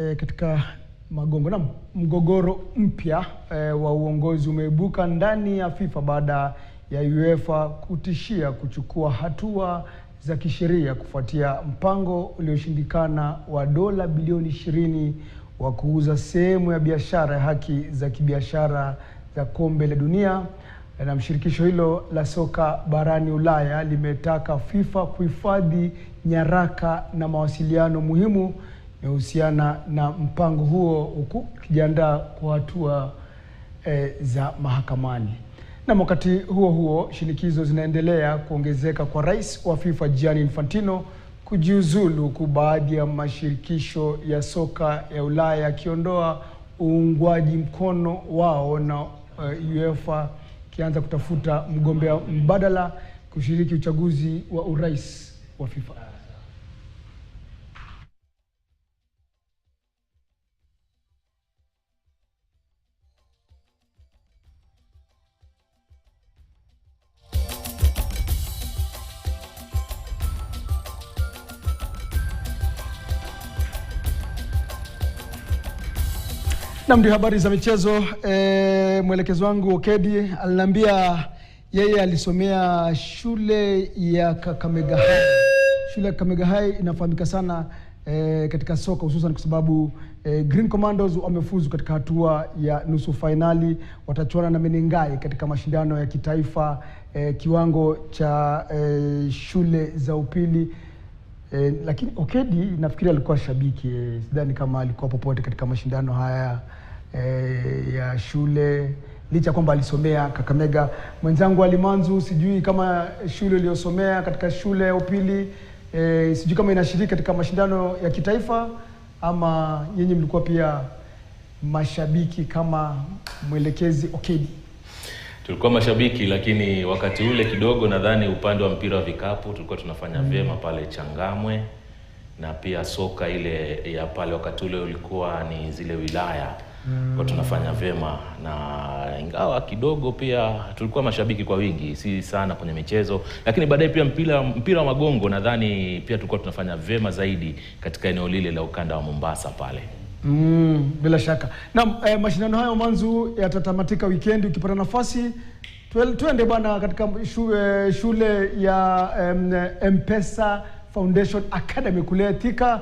Katika Magongo na mgogoro mpya wa uongozi umeibuka ndani ya FIFA baada ya UEFA kutishia kuchukua hatua za kisheria kufuatia mpango ulioshindikana wa dola bilioni 20 wa kuuza sehemu ya biashara ya haki za kibiashara za kombe la dunia. Na shirikisho hilo la soka barani Ulaya limetaka FIFA kuhifadhi nyaraka na mawasiliano muhimu inayohusiana na mpango huo, huku kijiandaa kwa hatua za mahakamani. Na wakati huo huo, shinikizo zinaendelea kuongezeka kwa rais wa FIFA Gianni Infantino kujiuzulu, huku baadhi ya mashirikisho ya soka ya Ulaya yakiondoa uungwaji mkono wao na UEFA kianza kutafuta mgombea mbadala kushiriki uchaguzi wa urais wa FIFA. Na ndio habari za michezo. Mwelekezo wangu Okedi aliniambia yeye alisomea shule ya Kakamega High. Shule ya Kakamega High inafahamika sana katika soka, hususan kwa sababu Green Commandos wamefuzu katika hatua ya nusu finali. Watachuana na Menengai katika mashindano ya kitaifa kiwango cha shule za upili. Lakini Okedi nafikiri alikuwa shabiki, sidhani kama alikuwa popote katika mashindano haya ya shule, licha kwamba alisomea Kakamega. Mwenzangu Alimanzu, sijui kama shule iliyosomea katika shule ya upili sijui kama inashiriki katika mashindano ya kitaifa, ama nyinyi mlikuwa pia mashabiki kama mwelekezi Okedi? Tulikuwa mashabiki, lakini wakati ule kidogo nadhani upande wa mpira wa vikapu tulikuwa tunafanya vyema pale Changamwe, na pia soka ile ya pale wakati ule ulikuwa ni zile wilaya kwa tunafanya vyema, na ingawa kidogo pia tulikuwa mashabiki kwa wingi, si sana kwenye michezo, lakini baadaye pia mpira wa magongo nadhani pia tulikuwa tunafanya vyema zaidi katika eneo lile la ukanda wa Mombasa pale. Bila shaka. Na mashindano hayo Manzu yatatamatika weekend. Ukipata nafasi tuende bwana katika shule ya M-Pesa Foundation Academy kule Thika,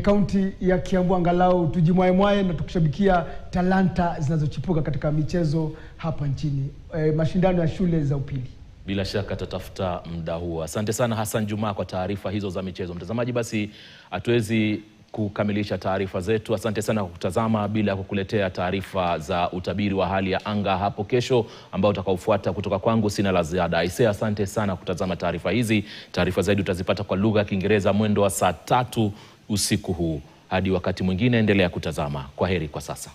kaunti ya Kiambu, angalau tujimwae na tukishabikia talanta zinazochipuka katika michezo hapa nchini, mashindano ya shule za upili. Bila shaka tatafuta muda huo. Asante sana Hassan Juma kwa taarifa hizo za michezo. Mtazamaji, basi hatuwezi kukamilisha taarifa zetu. Asante sana kwa kutazama, bila kukuletea taarifa za utabiri wa hali ya anga hapo kesho ambao utakaofuata kutoka kwangu. Sina la ziada. Asante sana kutazama taarifa hizi. Taarifa zaidi utazipata kwa lugha ya Kiingereza mwendo wa saa 3 usiku huu. Hadi wakati mwingine, endelea kutazama. Kwaheri kwa sasa.